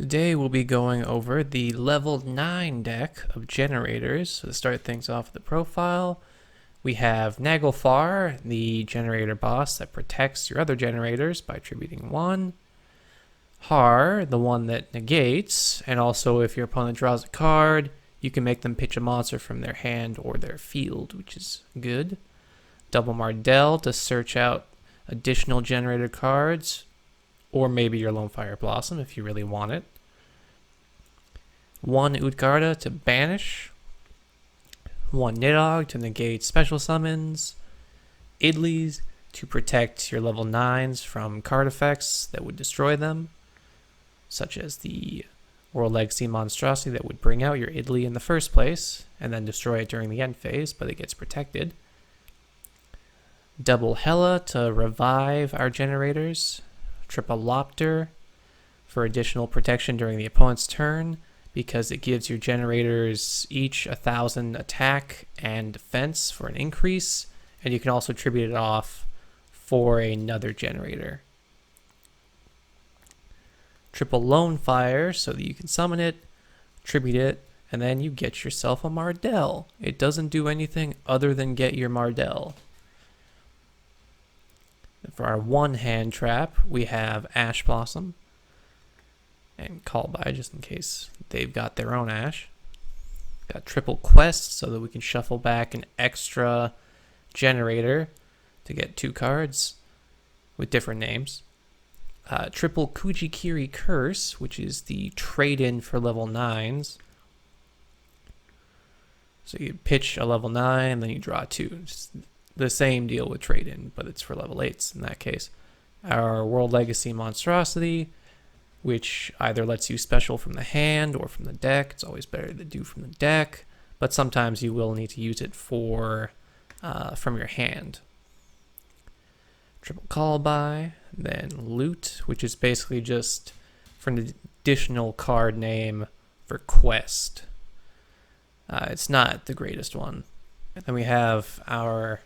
Today we'll be going over the level 9 deck of generators. So to start things off with the profile, we have Naglfar, the generator boss that protects your other generators by attributing 1. Har, the one that negates, and also if your opponent draws a card, you can make them pitch a monster from their hand or their field, which is good. Double Mardell to search out additional generator cards, or maybe your Lone Fire Blossom if you really want it. 1 Utgarda to banish. 1 Nidhogg to negate special summons. Idleys to protect your level 9s from card effects that would destroy them, such as the World Legacy monstrosity that would bring out your Idley in the first place and then destroy it during the end phase, but it gets protected. Double Hela to revive our generators. Triple Lopter for additional protection during the opponent's turn, because it gives your generators each 1,000 attack and defense for an increase, and you can also tribute it off for another generator. Triple Lone Fire so that you can summon it, tribute it, and then you get yourself a Mardell. It doesn't do anything other than get your Mardell. For our 1 hand trap, we have Ash Blossom and Call By, just in case they've got their own Ash. Got Triple Quest so that we can shuffle back an extra generator to get 2 cards with different names. Triple Kujikiri Curse, which is the trade-in for level 9s. So you pitch a level 9, then you draw 2. It's the same deal with trade-in, but it's for level 8s in that case. Our World Legacy monstrosity, which either lets you special from the hand or from the deck. It's always better to do from the deck, but sometimes you will need to use it for from your hand. Triple Call By, then Loot, which is basically just for an additional card name for Quest. It's not the greatest one. And then we have our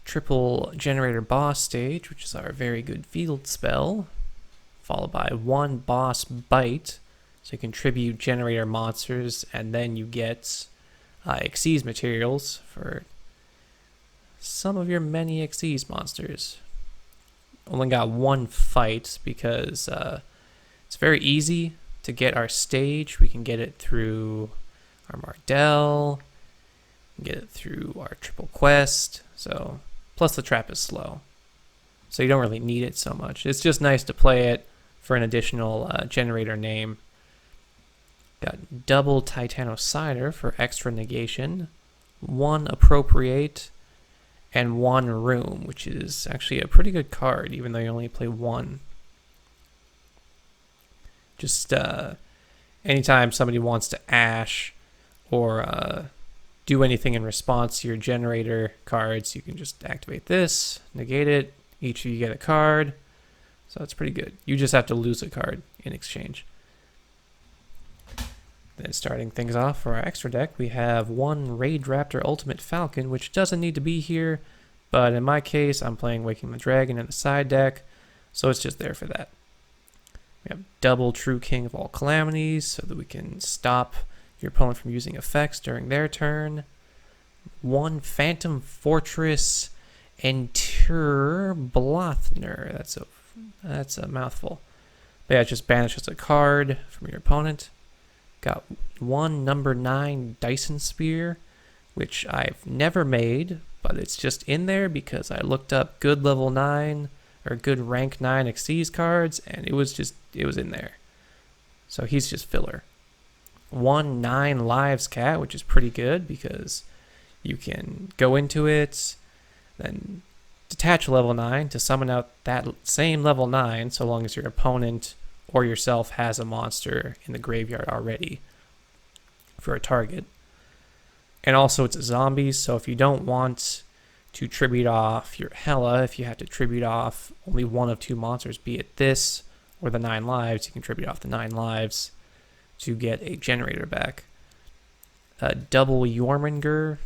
Triple Generator Boss stage, which is our very good field spell, followed by 1 Boss Bite, so you can tribute generator monsters, and then you get Xyz materials for some of your many Xyz monsters. Only got 1 fight because it's very easy to get our stage. We can get it through our Mardell, get it through our Triple Quest, so plus the trap is slow, so you don't really need it so much. It's just nice to play it for an additional generator name. Got double Titanocider for extra negation, 1 Appropriate, and 1 Room, which is actually a pretty good card, even though you only play 1. Just anytime somebody wants to Ash or do anything in response to your generator cards, you can just activate this, negate it, each of you get a card. So it's pretty good. You just have to lose a card in exchange. Then starting things off for our extra deck, we have 1 Raid Raptor Ultimate Falcon, which doesn't need to be here, but in my case, I'm playing Waking the Dragon in the side deck, so it's just there for that. We have double True King of All Calamities, so that we can stop your opponent from using effects during their turn. 1 Phantom Fortress Enter Blothner. That's a mouthful. But yeah, it just banishes a card from your opponent. Got 1 number 9 Dyson Spear, which I've never made, but it's just in there because I looked up good level 9 or good rank 9 Xyz cards, and it was in there. So he's just filler. 1 9 Lives Cat, which is pretty good because you can go into it, then detach a level 9 to summon out that same level 9, so long as your opponent or yourself has a monster in the graveyard already for a target. And also it's a zombie, so if you don't want to tribute off your Hela, if you have to tribute off only 1 of 2 monsters, be it this or the 9 lives, you can tribute off the 9 lives to get a generator back. Double Jormungandr,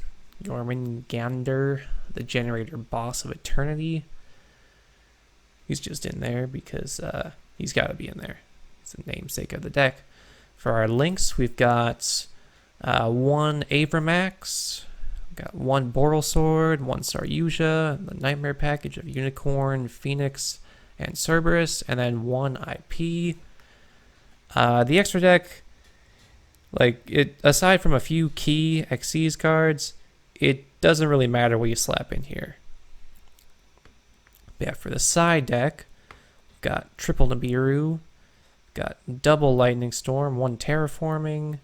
the generator boss of eternity. He's just in there because he's got to be in there. It's the namesake of the deck. For our links, we've got one Abramax, we've got one Boral Sword, one Saryuja, the Nightmare package of Unicorn, Phoenix, and Cerberus, and then one IP. The extra deck, aside from a few key Xyz cards, it doesn't really matter what you slap in here. But yeah, for the side deck, we've got triple Nibiru, got double Lightning Storm, one Terraforming,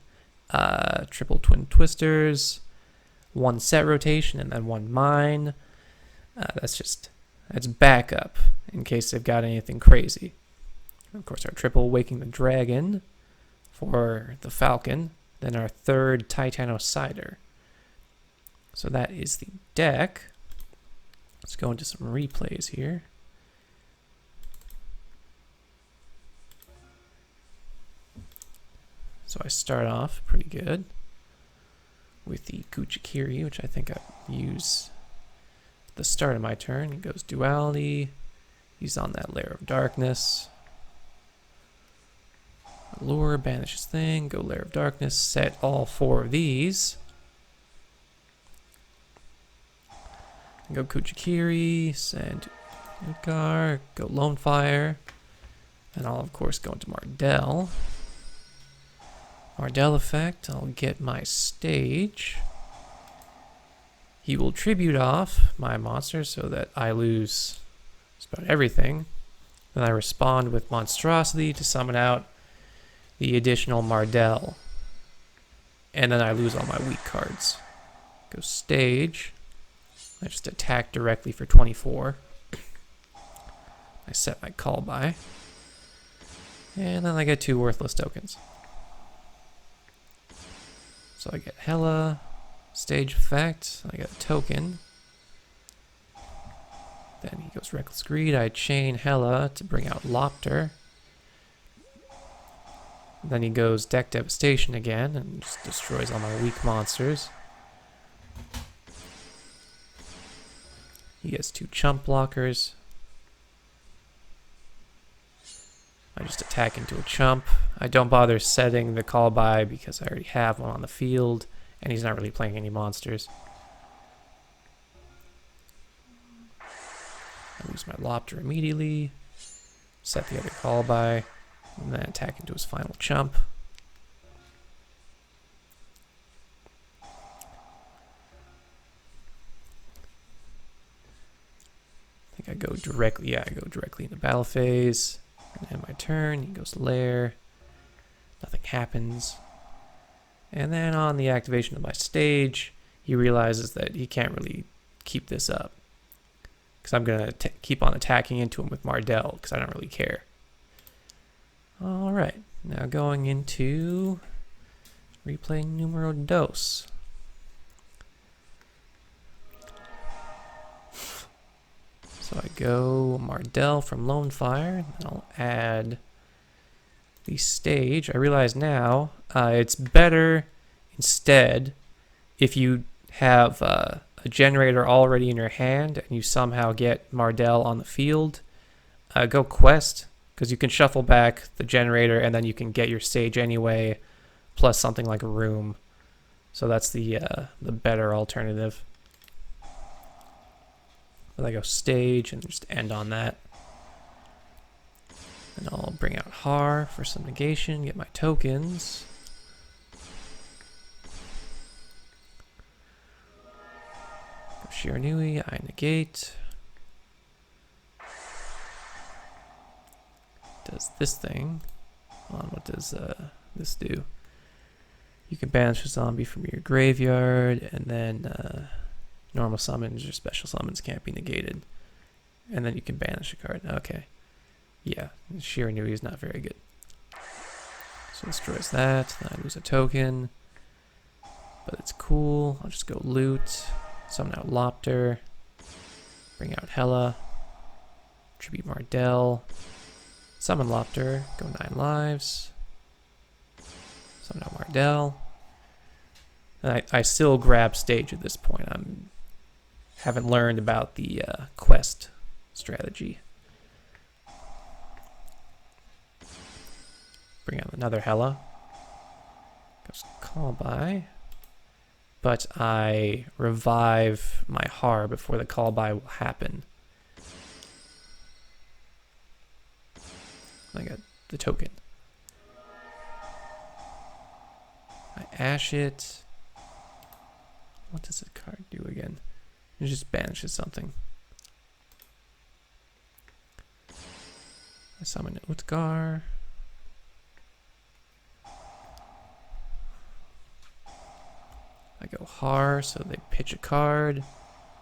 triple Twin Twisters, one Set Rotation, and then one Mine. That's backup in case they've got anything crazy. Of course, our triple Waking the Dragon for the Falcon, then our third Titanocider. So that is the deck. Let's go into some replays here. So I start off pretty good with the Kuchikiri, which I think I use at the start of my turn. He goes Duality. He's on that Lair of Darkness. Allure, banish his thing, go Lair of Darkness, set all 4 of these. Go Kuchikiri, send Utkar, go Lone Fire, and I'll of course go into Mardell. Mardell effect, I'll get my stage. He will tribute off my monster so that I lose just about everything. Then I respond with Monstrosity to summon out the additional Mardell. And then I lose all my weak cards. Go stage. I just attack directly for 24. I set my call by. And then I get 2 worthless tokens. So I get Hela, stage effect, I get a token. Then he goes Reckless Greed, I chain Hela to bring out Lopter. Then he goes Deck Devastation again and just destroys all my weak monsters. He gets 2 chump blockers. I just attack into a chump. I don't bother setting the call by because I already have one on the field, and he's not really playing any monsters. I lose my Lopter immediately, set the other call by, and then attack into his final chump. I think I go directly into battle phase. And end my turn, he goes Lair. Nothing happens. And then on the activation of my stage, he realizes that he can't really keep this up. Because I'm going to keep on attacking into him with Mardell, because I don't really care. Alright, now going into replay numero dos. So I go Mardell from Lone Fire, and I'll add the stage. I realize now it's better instead if you have a generator already in your hand and you somehow get Mardell on the field. Go Quest, because you can shuffle back the generator and then you can get your stage anyway, plus something like a room. So that's the better alternative. I go stage and just end on that. And I'll bring out Har for some negation, get my tokens. Go Shiranui, I negate. Does this thing. Hold on, what does this do? You can banish a zombie from your graveyard, and then normal summons or special summons can't be negated. And then you can banish a card. Okay. Yeah, Shiranui is not very good. So destroys that. Then I lose a token. But it's cool. I'll just go loot. Summon out Lopter. Bring out Hela. Tribute Mardell. Summon Lopter. Go 9 lives. Summon out Mardell. And I still grab stage at this point. Haven't learned about the quest strategy. bring out another Hela. Goes call by. But I revive my Har before the call by will happen. I got the token. I ash it. What does the card do again? It just banishes something. I summon Utgar. I go Har, so they pitch a card.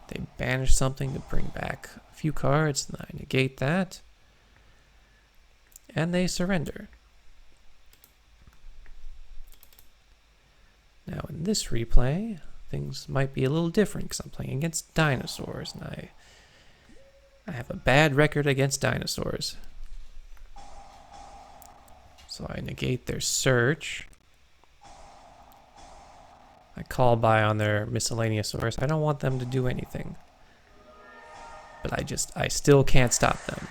They banish something to bring back a few cards, and I negate that. And they surrender. Now in this replay, things might be a little different because I'm playing against dinosaurs, and I have a bad record against dinosaurs. So I negate their search. I call by on their miscellaneousaurus. I don't want them to do anything. But I still can't stop them.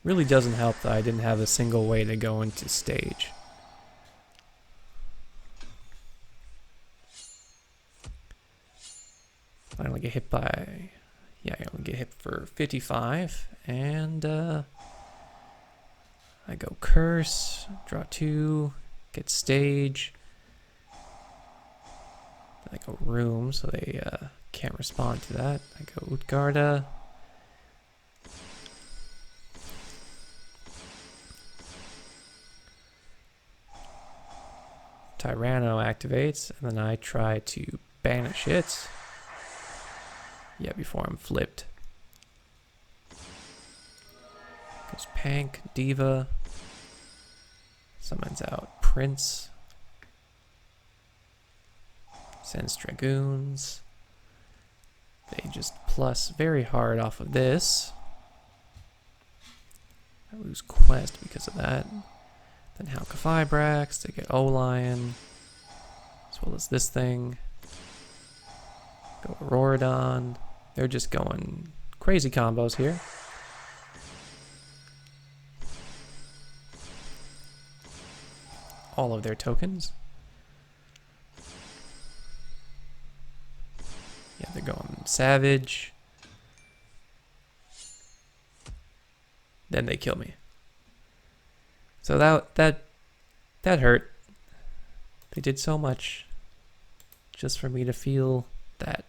Really doesn't help that I didn't have a single way to go into stage. I only get hit by... Yeah, I only get hit for 55, and I go Curse, draw 2, get Stage, then I go Room, so they can't respond to that. I go Utgarda, Tyranno activates, and then I try to banish it. Yeah, before I'm flipped. Goes Pank, Diva. Summons out Prince. Sends Dragoons. They just plus very hard off of this. I lose Quest because of that. Then Halka-Fibrax to get O-Lion. As well as this thing. Go Auroradon. They're just going crazy combos here. All of their tokens. Yeah, they're going Savage. Then they kill me. So that hurt. They did so much just for me to feel that.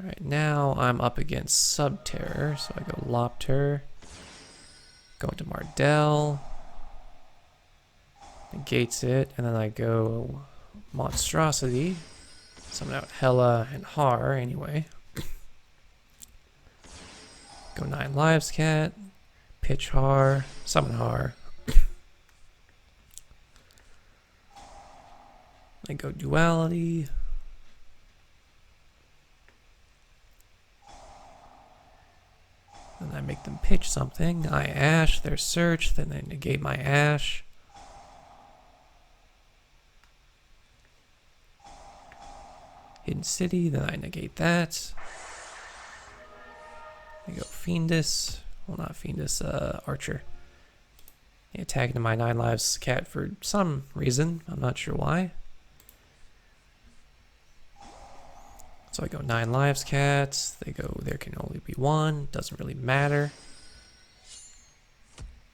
Alright, now I'm up against Subterror, so I go Lopter, go into Mardell, negates it, and then I go Monstrosity, summon out Hela and Har anyway. Go 9 Lives Cat, pitch Har, summon Har. I go Duality. Then I make them pitch something. I ash their search, then they negate my ash. Hidden City, then I negate that. I go Fiendus. Well, not Fiendus, Archer. They attack into my 9 lives cat for some reason. I'm not sure why. So I go 9 lives cats. They go, there can only be 1. Doesn't really matter.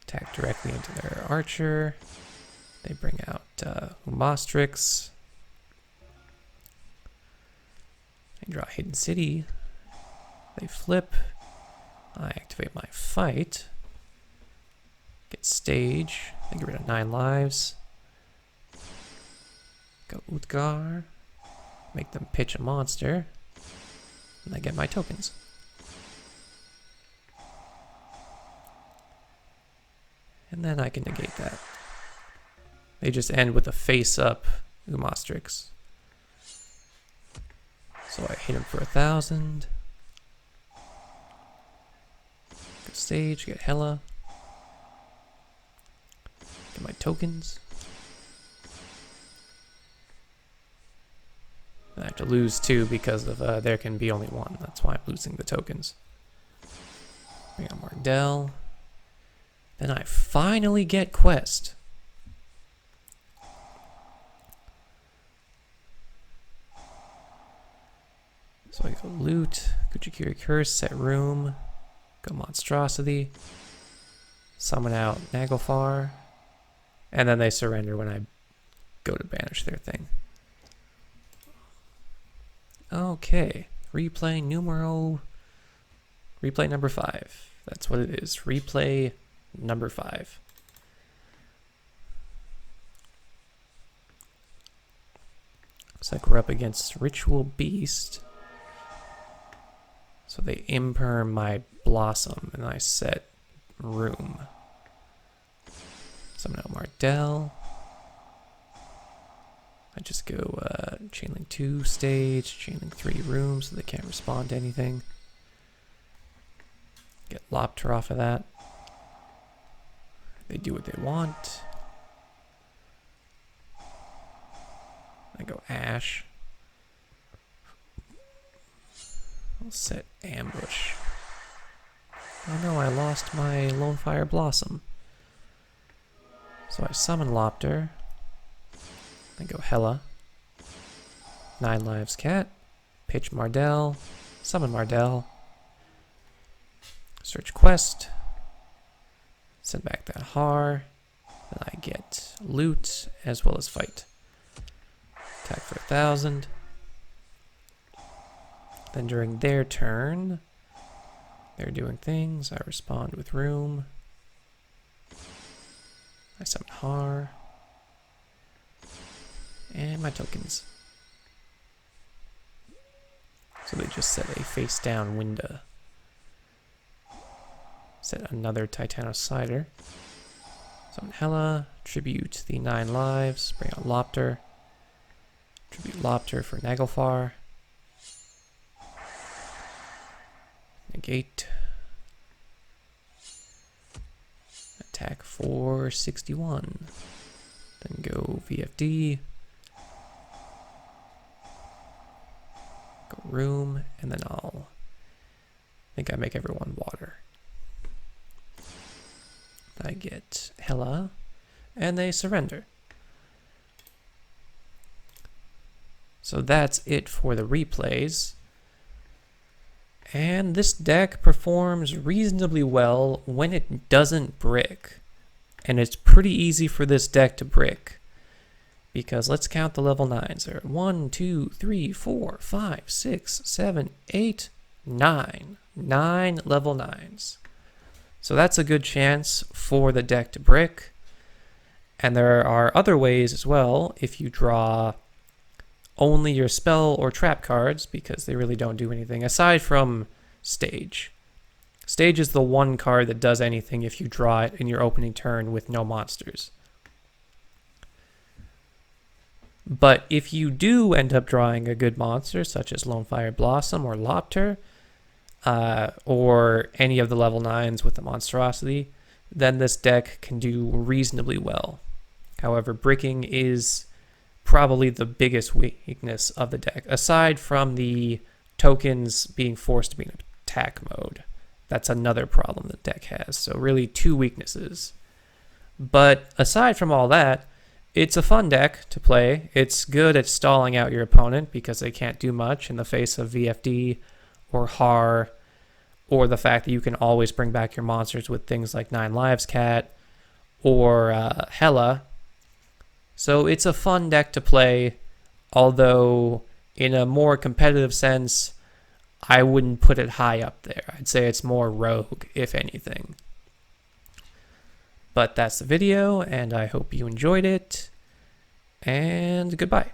Attack directly into their archer. They bring out Humostrix. They draw Hidden City. They flip. I activate my fight. Get stage. They get rid of 9 lives. Go Utgar. Make them pitch a monster. And I get my tokens. And then I can negate that. They just end with a face-up Humostrix. So I hit him for 1,000. Go stage, get Hela. Get my tokens. have to lose 2 because of there can be only 1. That's why I'm losing the tokens. Bring on Mardell. Then I finally get quest. So I go loot, Kuchikiri Curse, set room, go monstrosity, summon out Naglfar, and then they surrender when I go to banish their thing. Okay, replay number 5. That's what it is, replay number 5. Looks like we're up against Ritual Beast. So they imperm my Blossom, and I set room. Summon out Mardell. I just go Chainlink 2 stage, Chainlink 3 room, so they can't respond to anything. Get Lopter off of that. They do what they want. I go Ash. I'll set ambush. Oh no, I lost my Lonefire Blossom. So I summon Lopter. Then go Hela. 9 lives cat. Pitch Mardell. Summon Mardell. Search quest. Send back that Har. Then I get loot as well as fight. Attack for 1,000. Then during their turn, they're doing things. I respond with room. I summon Har. And my tokens. So they just set a face down window. Set another Titanocider. Summon Hela. Tribute the 9 lives. Bring out Lopter. Tribute Lopter for Naglfar. Negate. Attack for 61. Then go VFD. Go room, and then I think I make everyone water. I get Hela, and they surrender. So that's it for the replays. And this deck performs reasonably well when it doesn't brick. And it's pretty easy for this deck to brick. Because let's count the level 9s. There are 1, 2, 3, 4, 5, 6, 7, 8, 9. 9 level 9s. So that's a good chance for the deck to brick. And there are other ways as well if you draw only your spell or trap cards, because they really don't do anything aside from Stage. Stage is the one card that does anything if you draw it in your opening turn with no monsters. But if you do end up drawing a good monster, such as Lonefire Blossom or Lopter, or any of the level 9s with the monstrosity, then this deck can do reasonably well. However, bricking is probably the biggest weakness of the deck, aside from the tokens being forced to be in attack mode. That's another problem the deck has. So really 2 weaknesses. But aside from all that, it's a fun deck to play. It's good at stalling out your opponent because they can't do much in the face of VFD or Har, or the fact that you can always bring back your monsters with things like 9 Lives Cat or Hela. So it's a fun deck to play, although in a more competitive sense, I wouldn't put it high up there. I'd say it's more rogue, if anything. But that's the video, and I hope you enjoyed it, and goodbye.